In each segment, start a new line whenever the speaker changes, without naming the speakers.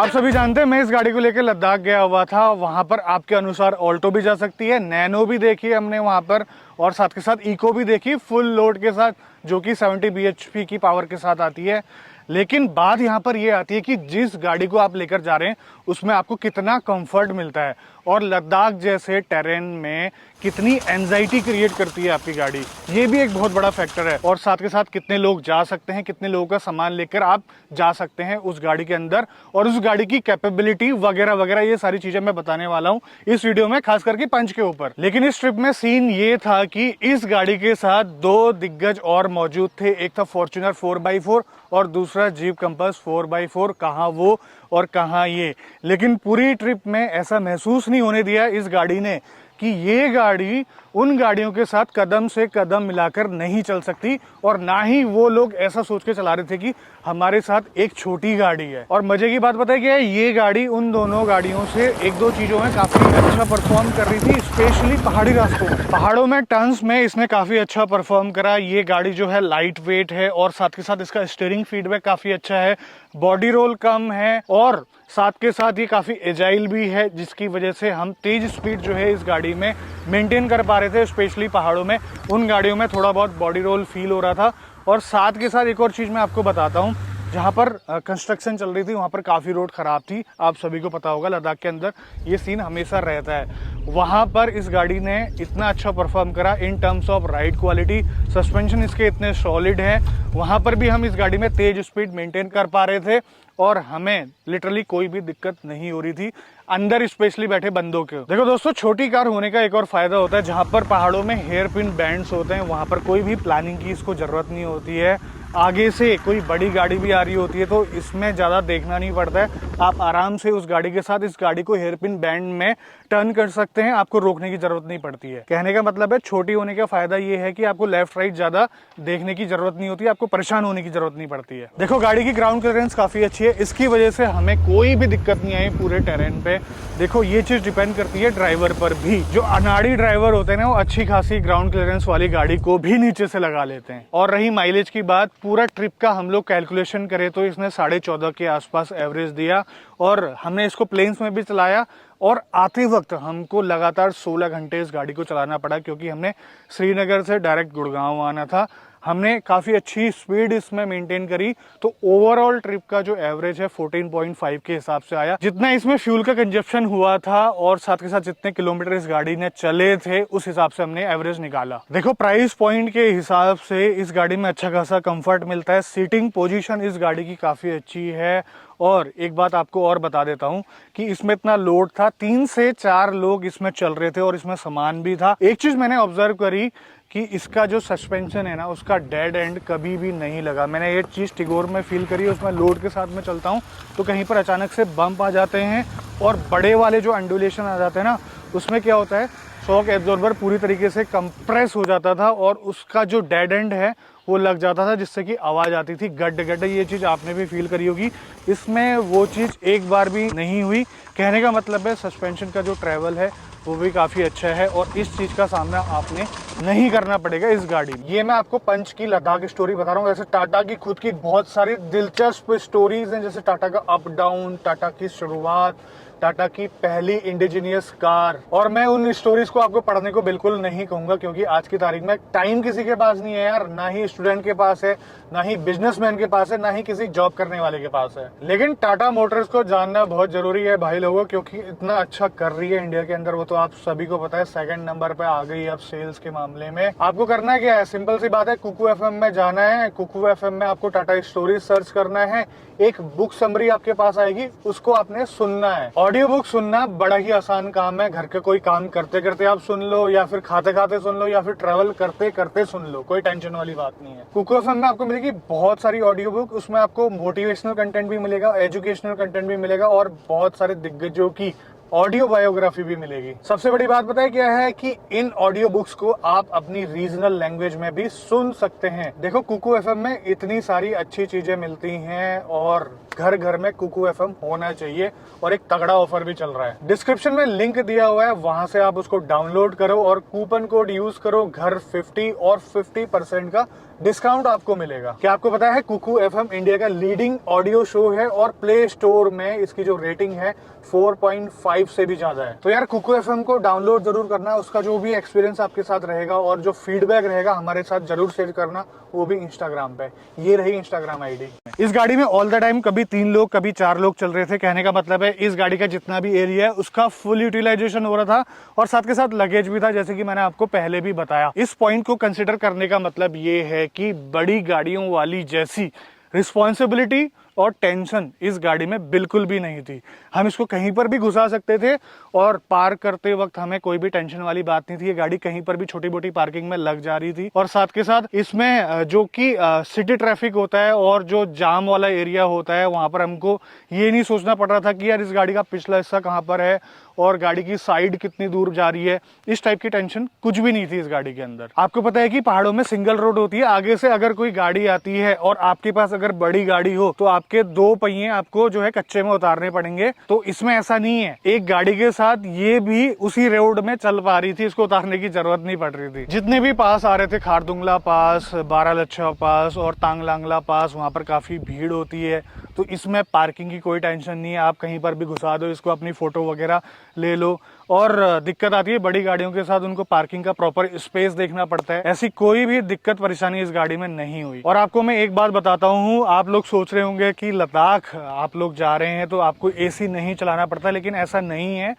आप सभी जानते हैं मैं इस गाड़ी को लेकर लद्दाख गया हुआ था। वहां पर आपके अनुसार ऑल्टो भी जा सकती है, नैनो भी देखी हमने वहां पर, और साथ के साथ इको भी देखी फुल लोड के साथ, जो कि 70 bhp की पावर के साथ आती है। लेकिन बात यहाँ पर ये आती है कि जिस गाड़ी को आप लेकर जा रहे हैं उसमें आपको कितना कंफर्ट मिलता है, और लद्दाख जैसे टेरेन में कितनी एंजाइटी क्रिएट करती है आपकी गाड़ी, ये भी एक बहुत बड़ा फैक्टर है। और साथ के साथ कितने लोग जा सकते हैं, कितने लोगों का सामान लेकर आप जा सकते हैं उस गाड़ी के अंदर, और उस गाड़ी की कैपेबिलिटी वगैरह वगैरह, ये सारी चीजें मैं बताने वाला हूँ इस वीडियो में, खास करके पंच के ऊपर। लेकिन इस ट्रिप में सीन ये था कि इस गाड़ी के साथ दो दिग्गज और मौजूद थे। एक था फॉर्च्यूनर 4x4 और दूसरा जीप कंपास 4x4। कहाँ वो और कहाँ ये। लेकिन पूरी ट्रिप में ऐसा महसूस नहीं होने दिया इस गाड़ी ने कि ये गाड़ी उन गाड़ियों के साथ कदम से कदम मिलाकर नहीं चल सकती, और ना ही वो लोग ऐसा सोच के चला रहे थे कि हमारे साथ एक छोटी गाड़ी है। और मजे की बात पता है क्या है, ये गाड़ी उन दोनों गाड़ियों से एक दो चीजों में काफी अच्छा परफॉर्म कर रही थी, स्पेशली पहाड़ी रास्तों में। पहाड़ों में टर्न्स में इसने काफी अच्छा परफॉर्म करा। ये गाड़ी जो है लाइट वेट है, और साथ के साथ इसका स्टीयरिंग फीडबैक काफी अच्छा है, बॉडी रोल कम है, और साथ के साथ ये काफी एजाइल भी है, जिसकी वजह से हम तेज स्पीड जो है इस गाड़ी में मेंटेन कर पा रहे थे। स्पेशली पहाड़ों में उन गाड़ियों में थोड़ा बहुत बॉडी रोल फील हो रहा था। और साथ के साथ एक और चीज मैं आपको बताता हूँ, जहाँ पर कंस्ट्रक्शन चल रही थी वहाँ पर काफ़ी रोड ख़राब थी। आप सभी को पता होगा लद्दाख के अंदर ये सीन हमेशा रहता है। वहाँ पर इस गाड़ी ने इतना अच्छा परफॉर्म करा in terms of ride quality, suspension इसके इतने सॉलिड हैं, वहाँ पर भी हम इस गाड़ी में तेज स्पीड मेंटेन कर पा रहे थे, और हमें लिटरली कोई भी दिक्कत नहीं हो रही थी अंदर, स्पेशली बैठे बंदों के। देखो दोस्तों, छोटी कार होने का एक और फायदा होता है, जहाँ पर पहाड़ों में हेयर पिन बैंड्स होते हैं वहाँ पर कोई भी प्लानिंग की इसको जरूरत नहीं होती है। आगे से कोई बड़ी गाड़ी भी आ रही होती है तो इसमें ज़्यादा देखना नहीं पड़ता है। आप आराम से उस गाड़ी के साथ इस गाड़ी को हेयर पिन बैंड में टर्न कर सकते हैं, आपको रोकने की जरूरत नहीं पड़ती है। कहने का मतलब है छोटी होने का फायदा ये है कि आपको लेफ्ट राइट ज़्यादा देखने की जरूरत नहीं होती है, आपको परेशान होने की जरूरत नहीं पड़ती है। देखो गाड़ी की ग्राउंड क्लियरेंस काफ़ी अच्छी है, इसकी वजह से हमें कोई भी दिक्कत नहीं आई पूरे टेरेन पे। देखो ये चीज़ डिपेंड करती है ड्राइवर पर भी। जो अनाड़ी ड्राइवर होते हैं ना, वो अच्छी खासी ग्राउंड क्लियरेंस वाली गाड़ी को भी नीचे से लगा लेते हैं। और रही माइलेज की बात, पूरा ट्रिप का हम लोग कैलकुलेशन करें तो इसने 14.5 के आसपास एवरेज दिया, और हमने इसको प्लेन्स में भी चलाया, और आते वक्त हमको लगातार 16 घंटे इस गाड़ी को चलाना पड़ा, क्योंकि हमने श्रीनगर से डायरेक्ट गुड़गांव आना था। हमने काफ़ी अच्छी स्पीड इसमें मेंटेन करी, तो ओवरऑल ट्रिप का जो एवरेज है 14.5 के हिसाब से आया। जितना इसमें फ्यूल का कंजप्शन हुआ था और साथ के साथ जितने किलोमीटर इस गाड़ी ने चले थे, उस हिसाब से हमने एवरेज निकाला। देखो प्राइस पॉइंट के हिसाब से इस गाड़ी में अच्छा खासा कंफर्ट मिलता है, सीटिंग पोजीशन इस गाड़ी की काफ़ी अच्छी है। और एक बात आपको और बता देता हूं कि इसमें इतना लोड था, 3 से 4 लोग इसमें चल रहे थे, और इसमें सामान भी था। एक चीज मैंने ऑब्जर्व करी कि इसका जो सस्पेंशन है ना, उसका डेड एंड कभी भी नहीं लगा। मैंने ये चीज़ टिगोर में फील करी, उसमें लोड के साथ में चलता हूँ तो कहीं पर अचानक से बम्प आ जाते हैं, और बड़े वाले जो अंडुलेशन आ जाते हैं ना, उसमें क्या होता है, शॉक एब्जॉर्बर पूरी तरीके से कंप्रेस हो जाता था, और उसका जो डेड एंड है वो लग जाता था, जिससे कि आवाज़ आती थी गड्ढ गड्ढ। ये चीज़ आपने भी फील करी होगी। इसमें वो चीज़ एक बार भी नहीं हुई। कहने का मतलब है सस्पेंशन का जो ट्रैवल है वो भी काफ़ी अच्छा है, और इस चीज़ का सामना आपने नहीं करना पड़ेगा इस गाड़ी में। ये मैं आपको पंच की लद्दाख स्टोरी बता रहा हूँ। जैसे टाटा की खुद की बहुत सारी दिलचस्प स्टोरीज हैं, जैसे टाटा का अप डाउन, टाटा की शुरुआत, टाटा की पहली इंडिजीनियस कार। और मैं उन स्टोरीज को आपको पढ़ने को बिल्कुल नहीं कहूंगा, क्योंकि आज की तारीख में टाइम किसी के पास नहीं है यार, ना ही स्टूडेंट के पास है, ना ही बिजनेसमैन के पास है, ना ही किसी जॉब करने वाले के पास है। लेकिन टाटा मोटर्स को जानना बहुत जरूरी है भाई लोगों, क्योंकि इतना अच्छा कर रही है इंडिया के अंदर, वो तो आप सभी को पता है। 2nd नंबर पे आ गई अब सेल्स के मामले में। आपको करना क्या है, सिंपल सी बात है, कुकू एफएम में जाना है। कुकू एफएम में आपको टाटा स्टोरीज सर्च करना है, एक बुक समरी आपके पास आएगी, उसको आपने सुनना है। ऑडियो बुक सुनना बड़ा ही आसान काम है, घर के कोई काम करते करते आप सुन लो, या फिर खाते खाते सुन लो, या फिर ट्रेवल करते करते सुन लो, कोई टेंशन वाली बात नहीं है। कुकू एफएम में आपको मिलेगी बहुत सारी ऑडियो बुक, उसमें आपको मोटिवेशनल कंटेंट भी मिलेगा, एजुकेशनल कंटेंट भी मिलेगा, और बहुत सारे दिग्गजों की ऑडियो बायोग्राफी भी मिलेगी। सबसे बड़ी बात पता है क्या है, कि इन ऑडियो बुक्स को आप अपनी रीजनल लैंग्वेज में भी सुन सकते हैं। देखो कुकू एफएम में इतनी सारी अच्छी चीजें मिलती हैं, और घर घर में कुकू एफएम होना चाहिए और एक तगड़ा ऑफर भी चल रहा है। डिस्क्रिप्शन में लिंक दिया हुआ है, वहां से आप उसको डाउनलोड करो और कूपन कोड यूज करो, घर 50 और 50% का डिस्काउंट आपको मिलेगा। क्या आपको पता है कुकू एफएम इंडिया का लीडिंग ऑडियो शो है और प्ले स्टोर में इसकी जो रेटिंग है 4.5 से भी ज्यादा है। तो यार कुकू एफएम को डाउनलोड जरूर करना, उसका जो भी एक्सपीरियंस आपके साथ रहेगा और जो फीडबैक रहेगा हमारे साथ जरूर शेयर करना, वो भी इंस्टाग्राम पे। ये रही इंस्टाग्राम आईडी। इस गाड़ी में ऑल द टाइम कभी 3 लोग कभी 4 लोग चल रहे थे। कहने का मतलब है इस गाड़ी का जितना भी एरिया है उसका फुल यूटिलाइजेशन हो रहा था और साथ के साथ लगेज भी था, जैसे कि मैंने आपको पहले भी बताया। इस पॉइंट को कंसिडर करने का मतलब ये है कि बड़ी गाड़ियों वाली जैसी रिस्पॉन्सिबिलिटी और टेंशन इस गाड़ी में बिल्कुल भी नहीं थी। हम इसको कहीं पर भी घुसा सकते थे और पार्क करते वक्त हमें कोई भी टेंशन वाली बात नहीं थी। ये गाड़ी कहीं पर भी छोटी मोटी पार्किंग में लग जा रही थी और साथ के साथ इसमें जो कि सिटी ट्रैफिक होता है और जो जाम वाला एरिया होता है, वहां पर हमको ये नहीं सोचना पड़ रहा था कि यार इस गाड़ी का पिछला हिस्सा कहाँ पर है और गाड़ी की साइड कितनी दूर जा रही है। इस टाइप की टेंशन कुछ भी नहीं थी इस गाड़ी के अंदर। आपको पता है कि पहाड़ों में सिंगल रोड होती है, आगे से अगर कोई गाड़ी आती है और आपके पास अगर बड़ी गाड़ी हो तो आपके 2 पहिए आपको जो है कच्चे में उतारने पड़ेंगे। तो इसमें ऐसा नहीं है, एक गाड़ी के साथ ये भी उसी रोड में चल पा रही थी, इसको उतारने की जरूरत नहीं पड़ रही थी। जितने भी पास आ रहे थे, खारदुंगला पास, बारालच्छा पास और तांगलांगला पास, वहां पर काफी भीड़ होती है। तो इसमें पार्किंग की कोई टेंशन नहीं है, आप कहीं पर भी घुसा दो इसको, अपनी फोटो वगैरह ले लो। और दिक्कत आती है बड़ी गाड़ियों के साथ, उनको पार्किंग का प्रॉपर स्पेस देखना पड़ता है। ऐसी कोई भी दिक्कत परेशानी इस गाड़ी में नहीं हुई। और आपको मैं एक बात बताता हूँ, आप लोग सोच रहे होंगे कि लद्दाख आप लोग जा रहे हैं तो आपको एसी नहीं चलाना पड़ता, लेकिन ऐसा नहीं है।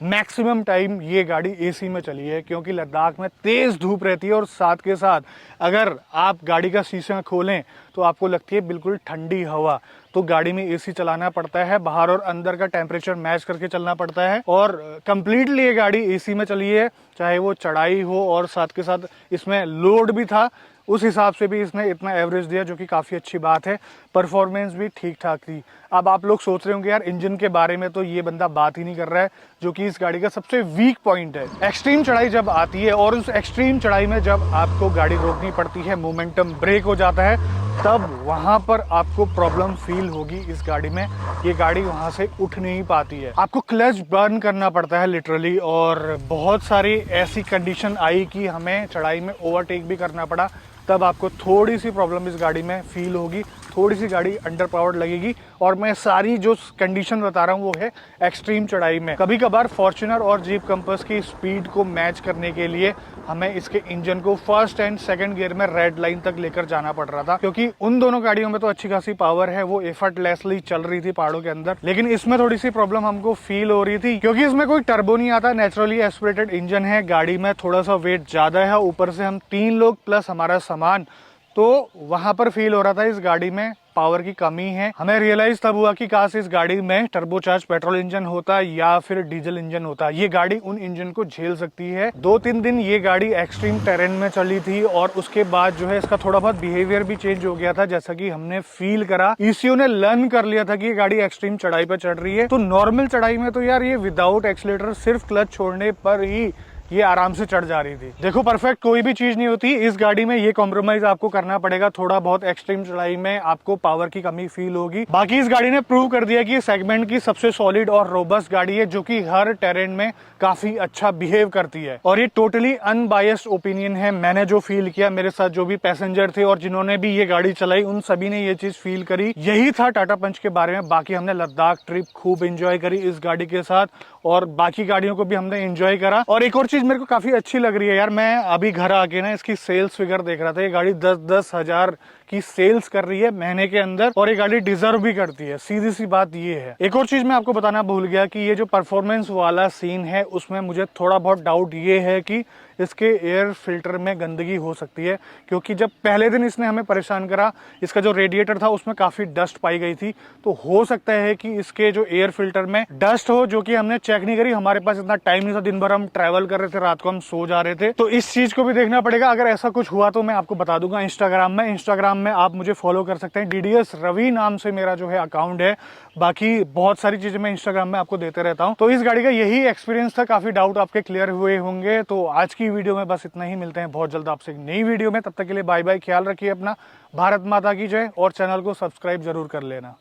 मैक्सिमम टाइम ये गाड़ी एसी में चली है क्योंकि लद्दाख में तेज धूप रहती है और साथ के साथ अगर आप गाड़ी का शीशा खोलें तो आपको लगती है बिल्कुल ठंडी हवा। तो गाड़ी में एसी चलाना पड़ता है, बाहर और अंदर का टेम्परेचर मैच करके चलना पड़ता है। और कंप्लीटली ये गाड़ी एसी में चली है, चाहे वो चढ़ाई हो और साथ के साथ इसमें लोड भी था, उस हिसाब से भी इसने इतना एवरेज दिया, जो कि काफी अच्छी बात है। परफॉर्मेंस भी ठीक ठाक थी। अब आप लोग सोच रहे होंगे यार इंजन के बारे में तो ये बंदा बात ही नहीं कर रहा है, जो कि इस गाड़ी का सबसे वीक पॉइंट है। एक्सट्रीम चढ़ाई जब आती है और उस एक्सट्रीम चढ़ाई में जब आपको गाड़ी रोकनी पड़ती है, मोमेंटम ब्रेक हो जाता है, तब वहां पर आपको प्रॉब्लम फील होगी इस गाड़ी में। ये गाड़ी वहां से उठ नहीं पाती है, आपको क्लच बर्न करना पड़ता है लिटरली। और बहुत सारी ऐसी कंडीशन आई कि हमें चढ़ाई में ओवरटेक भी करना पड़ा, तब आपको थोड़ी सी प्रॉब्लम इस गाड़ी में फील होगी, थोड़ी सी गाड़ी अंडर पावर्ड लगेगी। और मैं सारी जो कंडीशन बता रहा हूँ वो है एक्सट्रीम चढ़ाई में। कभी कभार फॉर्च्यूनर और जीप कंपास की स्पीड को मैच करने के लिए हमें इसके इंजन को फर्स्ट एंड सेकंड गियर में रेड लाइन तक लेकर जाना पड़ रहा था, क्योंकि उन दोनों गाड़ियों में तो अच्छी खासी पावर है, वो एफर्टलेसली चल रही थी पहाड़ों के अंदर। लेकिन इसमें थोड़ी सी प्रॉब्लम हमको फील हो रही थी क्योंकि इसमें कोई टर्बो नहीं आता, नेचुरली एस्पिरेटेड इंजन है, गाड़ी में थोड़ा सा वेट ज्यादा है, ऊपर से हम 3 लोग प्लस हमारा सामान, तो वहां पर फील हो रहा था इस गाड़ी में पावर की कमी है। हमें रियलाइज तब हुआ कि काश इस गाड़ी में टर्बोचार्ज पेट्रोल इंजन होता या फिर डीजल इंजन होता, ये गाड़ी उन इंजन को झेल सकती है। 2-3 दिन ये गाड़ी एक्सट्रीम टेरेन में चली थी और उसके बाद जो है इसका थोड़ा बहुत बिहेवियर भी चेंज हो गया था, जैसा कि हमने फील करा। ईसीयू ने लर्न कर लिया था कि ये गाड़ी एक्सट्रीम चढ़ाई पर चढ़ रही है। तो नॉर्मल चढ़ाई में तो यार ये विदाउट एक्सीलरेटर सिर्फ क्लच छोड़ने पर ही ये आराम से चढ़ जा रही थी। देखो परफेक्ट कोई भी चीज नहीं होती, इस गाड़ी में ये कॉम्प्रोमाइज आपको करना पड़ेगा, थोड़ा बहुत एक्सट्रीम चढ़ाई में आपको पावर की कमी फील होगी। बाकी इस गाड़ी ने प्रूव कर दिया कि ये सेगमेंट की सबसे सॉलिड और रोबस्ट गाड़ी है, जो कि हर टेरेन में काफी अच्छा बिहेव करती है। और ये टोटली अनबायस्ड ओपिनियन है, मैंने जो फील किया, मेरे साथ जो भी पैसेंजर थे और जिन्होंने भी ये गाड़ी चलाई, उन सभी ने ये चीज फील करी। यही था टाटा पंच के बारे में। बाकी हमने लद्दाख ट्रिप खूब एंजॉय करी इस गाड़ी के साथ और बाकी गाड़ियों को भी हमने एंजॉय करा। और एक और चीज मेरे को काफी अच्छी लग रही है यार, मैं अभी घर आके ना इसकी सेल्स फिगर देख रहा था, ये गाड़ी 10-10 हजार की सेल्स कर रही है महीने के अंदर, और ये गाड़ी डिजर्व भी करती है, सीधी सी बात ये है। एक और चीज मैं आपको बताना भूल गया कि ये जो परफॉर्मेंस वाला सीन है उसमें मुझे थोड़ा बहुत डाउट ये है कि इसके एयर फिल्टर में गंदगी हो सकती है, क्योंकि जब पहले दिन इसने हमें परेशान करा, इसका जो रेडिएटर था उसमें काफी डस्ट पाई गई थी। तो हो सकता है कि इसके जो एयर फिल्टर में डस्ट हो, जो कि हमने चेक नहीं करी, हमारे पास इतना टाइम नहीं था, दिन भर हम ट्रैवल कर रहे थे, रात को हम सो जा रहे थे, तो इस चीज को भी देखना पड़ेगा। अगर ऐसा कुछ हुआ तो मैं आपको बता दूंगा इंस्टाग्राम में आप मुझे फॉलो कर सकते हैं, डीडीएस रवि नाम से मेरा जो है अकाउंट है। बाकी बहुत सारी चीजें मैं इंस्टाग्राम में आपको देते रहता हूं। तो इस गाड़ी का यही एक्सपीरियंस था, काफी डाउट आपके क्लियर हुए होंगे। तो आज की वीडियो में बस इतना ही, मिलते हैं बहुत जल्द आपसे एक नई वीडियो में, तब तक के लिए बाय बाय, ख्याल रखिए अपना, भारत माता की जय, और चैनल को सब्सक्राइब जरूर कर लेना।